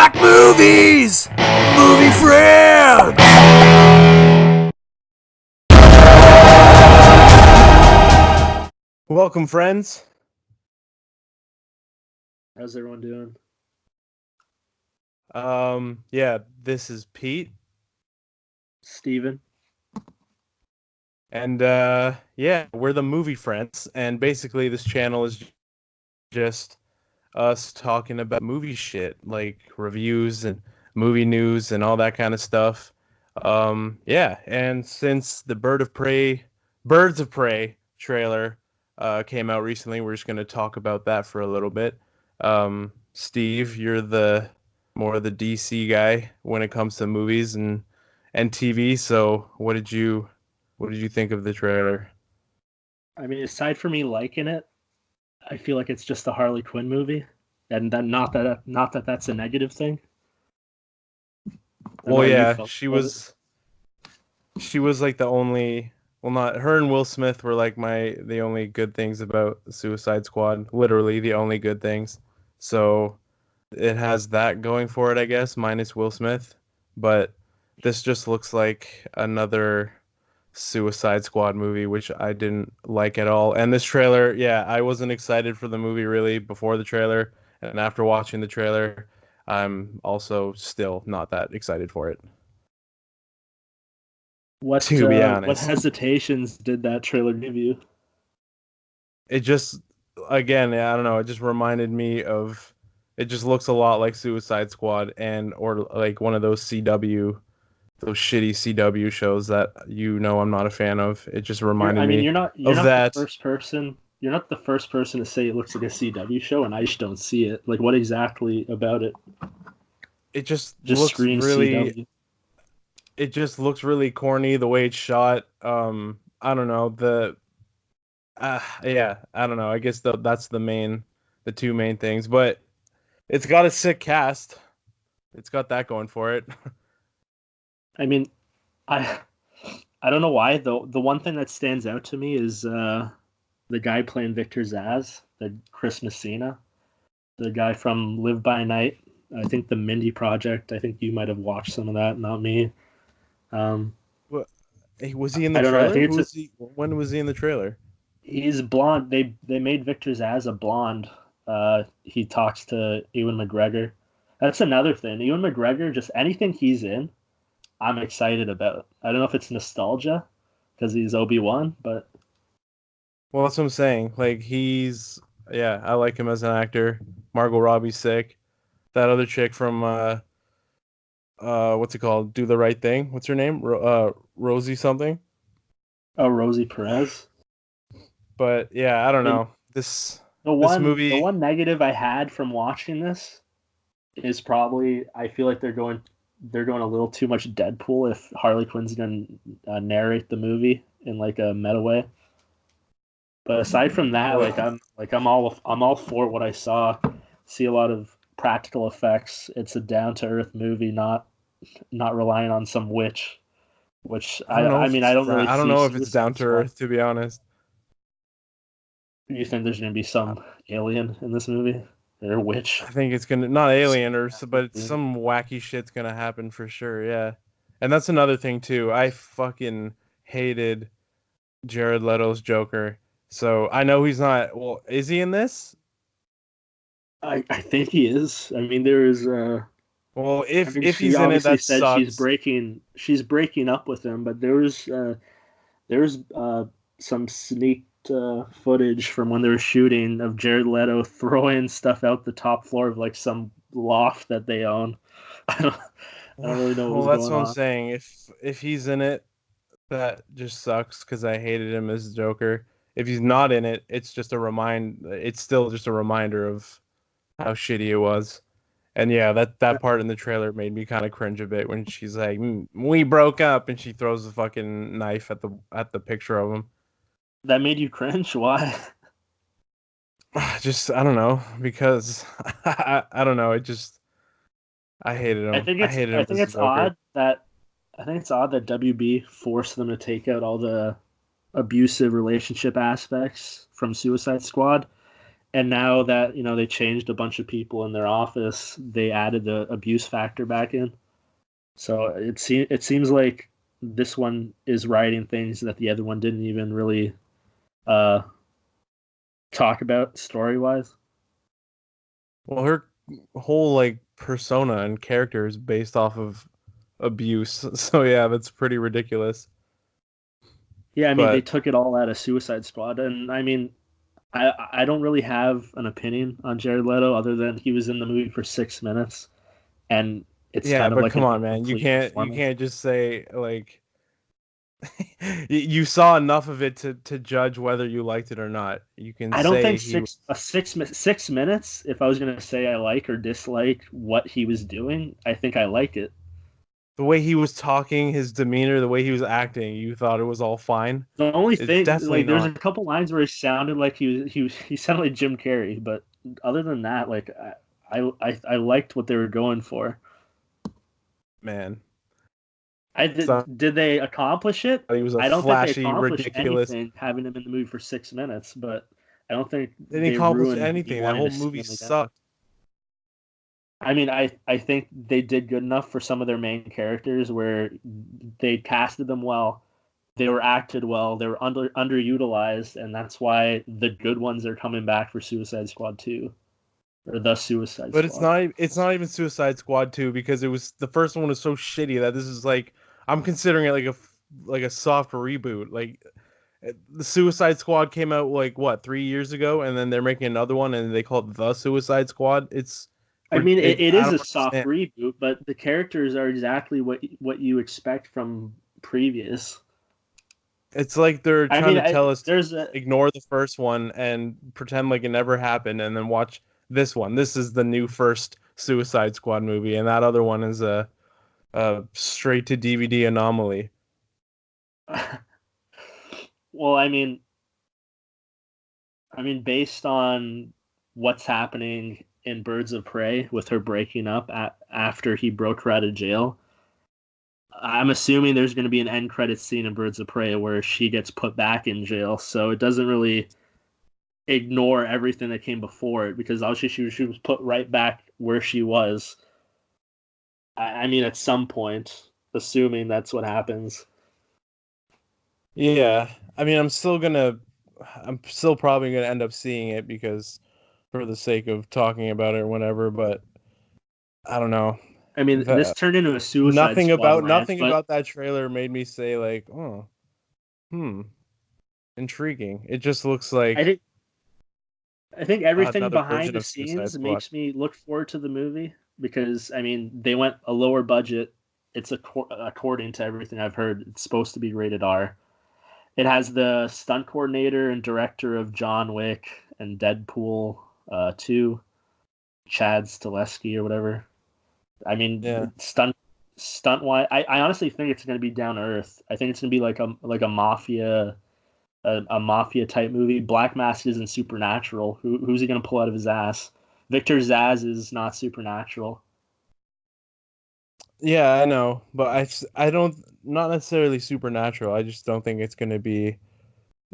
talk movies! Movie friends! Welcome, friends. How's everyone doing? Yeah, this is Pete, Steven? and yeah, we're the movie friends, and basically this channel is just us talking about movie shit, like reviews and movie news and all that kind of stuff. Yeah, and since the Birds of Prey trailer came out recently, we're just gonna talk about that for a little bit. Steve, you're the more the DC guy when it comes to movies and TV. So what did you think of the trailer? I mean, aside from me liking it, I feel like it's just a Harley Quinn movie, and then not that that's a negative thing. I don't know Well, how you yeah, felt she about it. was she was like the only, well, not her and Will Smith were like the only good things about Suicide Squad, literally the only good things. So it has that going for it, I guess, minus Will Smith. But this just looks like another Suicide Squad movie, which I didn't like at all. And this trailer, yeah, I wasn't excited for the movie really before the trailer, and after watching the trailer, I'm also still not that excited for it, What to be what honest. hesitations did that trailer give you? It just, again, I don't know, it just reminded me of, it just looks a lot like Suicide Squad, and or like one of those CW, those shitty CW shows that I'm not a fan of. It just reminded I mean, me you're of not the that. first person. You're not the first person to say it looks like a CW show, and I just don't see it. Like, what exactly about it It just just looks screams really, CW? it just looks really corny the way it's shot. I don't know, yeah, I don't know. I guess that's the two main things, but it's got a sick cast. It's got that going for it. I mean, I I don't know why though. The one thing that stands out to me is the guy playing Victor Zaz, the Chris Messina, the guy from Live by Night. I think the Mindy Project. I think you might have watched some of that, not me. Um, What, was he in the I don't know. I trailer? think Who was he? When was he in the trailer? he's blonde. They made Victor Zaz a blonde. He talks to Ewan McGregor. That's another thing. Ewan McGregor, just anything he's in, I'm excited about. I don't know if it's nostalgia because he's Obi-Wan, but Well, that's what I'm saying. Like yeah, I like him as an actor. Margot Robbie's sick. That other chick from what's it called? Do the Right Thing. What's her name? Rosie something. oh, Rosie Perez. But yeah, I don't I mean, know. The This one movie. negative I had from watching this is probably I feel like they're going a little too much Deadpool if Harley Quinn's gonna narrate the movie in like a meta way. But aside from that, I'm all for what I saw. See a lot of practical effects. It's a down to earth movie, not relying on some witch. Which I don't know I if mean I it's don't really I don't see know if it's down Suicide to Squad. earth, to be honest. You think there's gonna be some alien in this movie or witch? I think it's gonna, not alien but some wacky shit's gonna happen for sure. Yeah, and that's another thing too. I fucking hated Jared Leto's Joker. So I know he's not. Well, is he in this? I think he is. I mean, there is. Well, I if mean, if she he's in it, obviously that said sucks. she's breaking up with him, but there was some sneaked footage from when they were shooting of Jared Leto throwing stuff out the top floor of like some loft that they own. I don't I don't really know what Well, was that's going what I'm on. saying. If he's in it, that just sucks because I hated him as Joker. If he's not in it, it's just a remind. It's still just a reminder of how shitty it was. And yeah, that part in the trailer made me kind of cringe a bit when she's like, "We broke up," and she throws the fucking knife at the picture of him. That made you cringe? Why? Just, I don't know, because I don't know. It just, I hated I him. think I it's hated I him think as it's Joker. odd that I think it's odd that WB forced them to take out all the abusive relationship aspects from Suicide Squad And now that they changed a bunch of people in their office, they added the abuse factor back in. So it seems like this one is writing things that the other one didn't even really uh, talk about story wise. Well, her whole like persona and character is based off of abuse. So yeah, that's pretty ridiculous. Yeah, I mean they But took it all out of Suicide Squad, and I mean I don't really have an opinion on Jared Leto other than he was in the movie for 6 minutes, and it's yeah, kind of but like come an on, man. You incomplete can't you performance. can't just say like you saw enough of it to judge whether you liked it or not. You can I don't say think he 6 minutes. If I was gonna say I like or dislike what he was doing, I think I like it. the way he was talking, his demeanor, the way he was acting, you thought it was all fine. The only It's thing, definitely like, there's a not, couple lines where he sounded like he sounded like Jim Carrey, but other than that, like, I liked what they were going for. man. I So did they accomplish it? he was a I don't think they flashy, accomplished ridiculous. anything having him in the movie for 6 minutes, but I don't think They didn't they accomplish ruined me anything. That wanting whole to see movie him again. sucked. I mean, I think they did good enough for some of their main characters where they casted them well, they were acted well, they were underutilized, and that's why the good ones are coming back for Suicide Squad 2 or the Suicide But it's Squad. not. It's not even Suicide Squad 2 because it was the first one was so shitty that this is like I'm considering it like like a soft reboot. Like the Suicide Squad came out like what 3 years ago, and then they're making another one, and they call it the Suicide Squad. I mean, it I is don't a soft understand. reboot, but the characters are exactly what you expect from previous. It's like they're I trying mean, to tell us to there's a ignore the first one and pretend like it never happened, and then watch this one. This is the new first Suicide Squad movie, and that other one is a straight to DVD anomaly. well, I mean, based on what's happening in Birds of Prey with her breaking up after he broke her out of jail, I'm assuming there's going to be an end credit scene in Birds of Prey where she gets put back in jail. So it doesn't really ignore everything that came before it because obviously she was put right back where she was. I mean, at some point, assuming that's what happens. Yeah, I mean, I'm still probably gonna end up seeing it because for the sake of talking about it or whatever. But I don't know. I mean, this The, turned into a Suicide Squad rant, nothing but about that trailer made me say like, oh, hmm, intriguing. It just looks I like think I think everything another behind version the of Suicide scenes Squad. makes me look forward to the movie because I mean they went a lower budget. It's according to everything I've heard, it's supposed to be rated R. It has the stunt coordinator and director of John Wick and Deadpool 2, Chad Stileski or whatever. I Yeah. mean, stunt wise, I honestly think it's going to be down to earth. I think it's going to be like a mafia a mafia type movie. Black Mask isn't supernatural. Who's he going to pull out of his ass? Victor Zaz is not supernatural. Yeah, I know, but I don't not necessarily supernatural. I just don't think it's going to be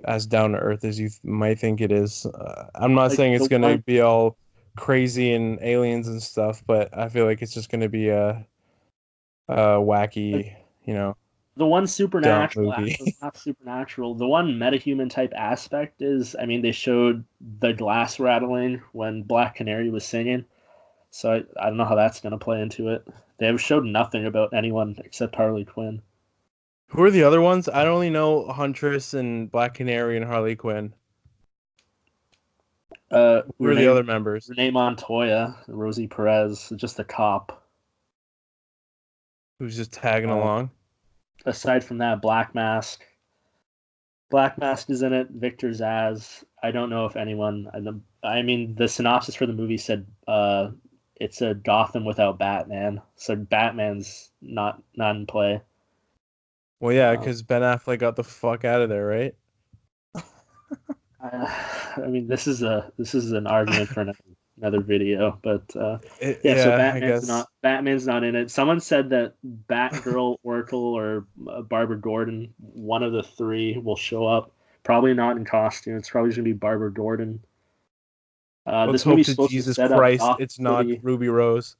as down to earth as you might think it is. I'm not Like saying it's the going to one be all crazy and aliens and stuff, but I feel like it's just going to be a like wacky, you know, the one dumb supernatural, movie. not supernatural. The one metahuman type aspect is, I mean, they showed the glass rattling when Black Canary was singing. So I don't know how that's going to play into it. They have showed nothing about anyone except Harley Quinn. Who are the other ones? I only know Huntress and Black Canary and Harley Quinn. Who are the Renee other members? Renee Montoya, Rosie Perez, just a cop. Who's just tagging Uh, along? Aside from that, Black Mask is in it. Victor Zaz. I don't know if anyone. I mean, the synopsis for the movie said it's a Gotham without Batman. So Batman's not in play. Well, yeah, Uh, because Ben Affleck got the fuck out of there, right? I mean, this is an argument for another video, but yeah. So Yeah, I guess. Batman's not in it. Someone said that Batgirl, Oracle, or Barbara Gordon, one of the three, will show up. Probably not in costume. It's probably just gonna be Barbara Gordon. Let's This hope movie's to supposed to Jesus set up Christ Gotham it's not City. Ruby Rose.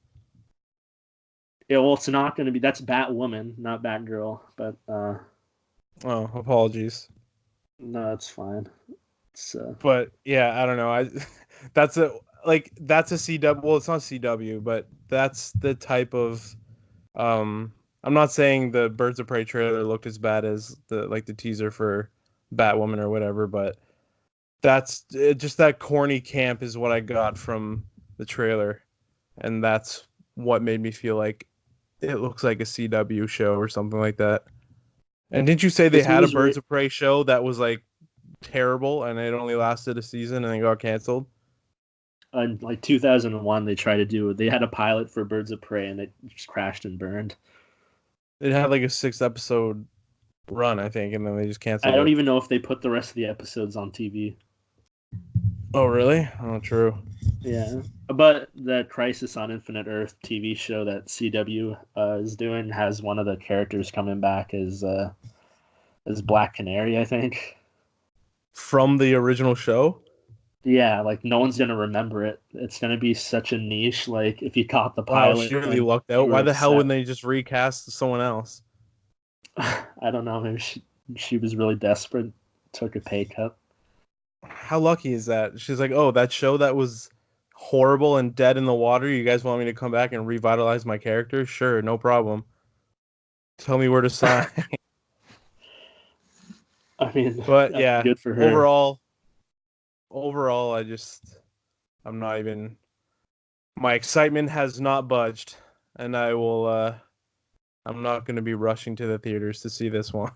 Yeah, well, it's not going to be. That's Batwoman, not Batgirl. But Oh, apologies. no, it's fine. It's But yeah, I don't know. That's a CW. Well, it's not CW, but that's the type of I'm not saying the Birds of Prey trailer looked as bad as the teaser for Batwoman or whatever, but just that corny camp is what I got from the trailer, and that's what made me feel like it looks like a CW show or something like that. And didn't you say they this had a movie's Birds of Prey show that was like terrible and it only lasted a season and then got canceled? in like 2001. They tried to do. They had a pilot for Birds of Prey, and it just crashed and burned. It had like a 6 episode run, I think, and then they just I canceled don't it. even know if they put the rest of the episodes on TV. Oh, really? Oh, true. Yeah, but the Crisis on Infinite Earth TV show that CW is doing has one of the characters coming back as Black Canary, I think. From the original show? Yeah, like no one's gonna remember it. It's gonna be such a niche. Like if you caught the Wow, pilot she really and lucked you out. were Why the hell upset, wouldn't they just recast someone else? I don't know. Maybe she was really desperate, took a pay cut. How lucky is that? She's like, oh, that show that was horrible and dead in the water. You guys want me to come back and revitalize my character? Sure, no problem. Tell me where to sign. I mean, But yeah, good for her. overall, I'm not even. My excitement has not budged, and I will. I'm not going to be rushing to the theaters to see this one.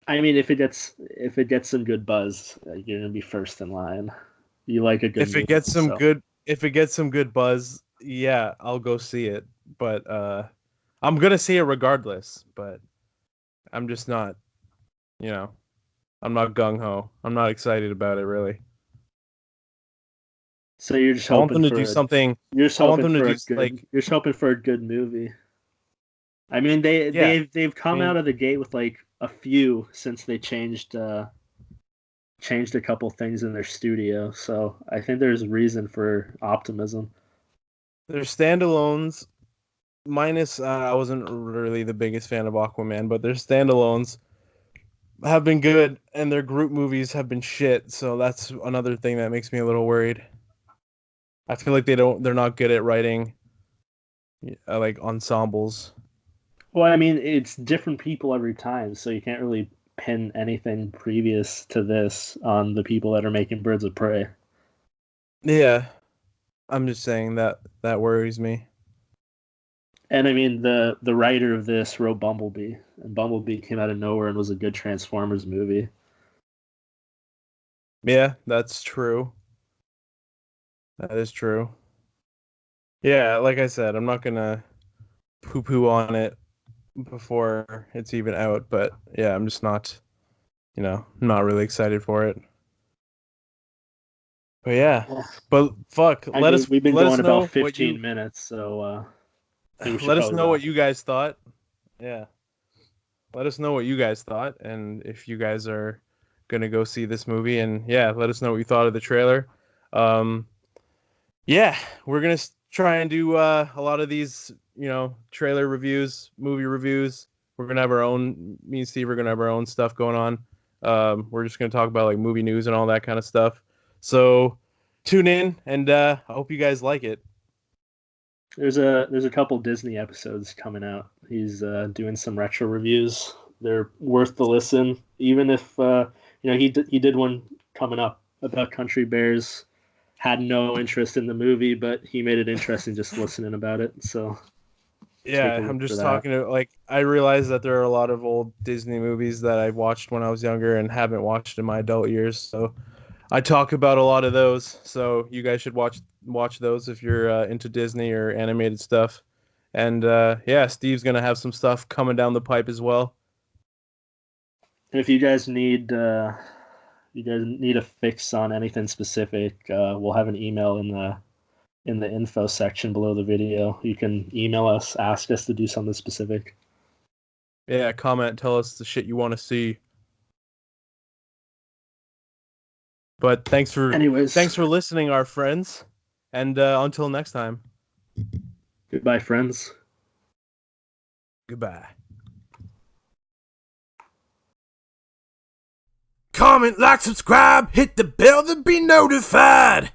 I mean, if it gets some good buzz, you're gonna be first in line. You like a good movie, so If it gets some good buzz, yeah, I'll go see it. But I'm gonna see it regardless. But I'm just not, you know, I'm not gung ho. I'm not excited about it really. so you're just I want hoping them to do for a something. you're just I want hoping them to for a do good like, you're just hoping for a good movie. I mean, yeah. they've I come mean, out of the gate with like a few since they changed a couple things in their studio. So I think there's reason for optimism. they're standalones. Minus, I wasn't really the biggest fan of Aquaman, but their standalones have been good, and their group movies have been shit. So that's another thing that makes me a little worried. I feel like they're not good at writing like ensembles. Well, I mean, it's different people every time, so you can't really pin anything previous to this on the people that are making Birds of Prey. Yeah, I'm just saying that worries me. And I mean, the writer of this wrote Bumblebee, and Bumblebee came out of nowhere and was a good Transformers movie. Yeah, that's true. That is true. Yeah, like I said, I'm not gonna poo poo on it before it's even out, but yeah, I'm just not, not really excited for it. But yeah, Yeah. but fuck, I mean, we've been let going us about know what 15 minutes, so I think we should let us probably know wrap what it. you guys thought. Yeah, let us know what you guys thought, and if you guys are gonna go see this movie, and yeah, let us know what you thought of the trailer. Um, yeah, we're gonna try and do a lot of these, trailer reviews, movie reviews. We're gonna have our own. Me and Steve are gonna have our own stuff going on. We're just gonna talk about like movie news and all that kind of stuff. So tune in, and I hope you guys like it. There's a couple Disney episodes coming out. He's doing some retro reviews. They're worth the listen, even if he did one coming up about Country Bears. Had no interest in the movie, but he made it interesting just listening about it. So take a Yeah, I'm look for just that. talking to like I realize that there are a lot of old Disney movies that I watched when I was younger and haven't watched in my adult years. So I talk about a lot of those. So you guys should watch those if you're into Disney or animated stuff. And yeah, Steve's gonna have some stuff coming down the pipe as well. And if you guys need a fix on anything specific, we'll have an email in the info section below the video. You can email us, ask us to do something specific. Yeah, comment, tell us the shit you want to see. But thanks for Anyways, listening, our friends, and until next time, goodbye, friends. goodbye. Comment, like, subscribe, hit the bell to be notified.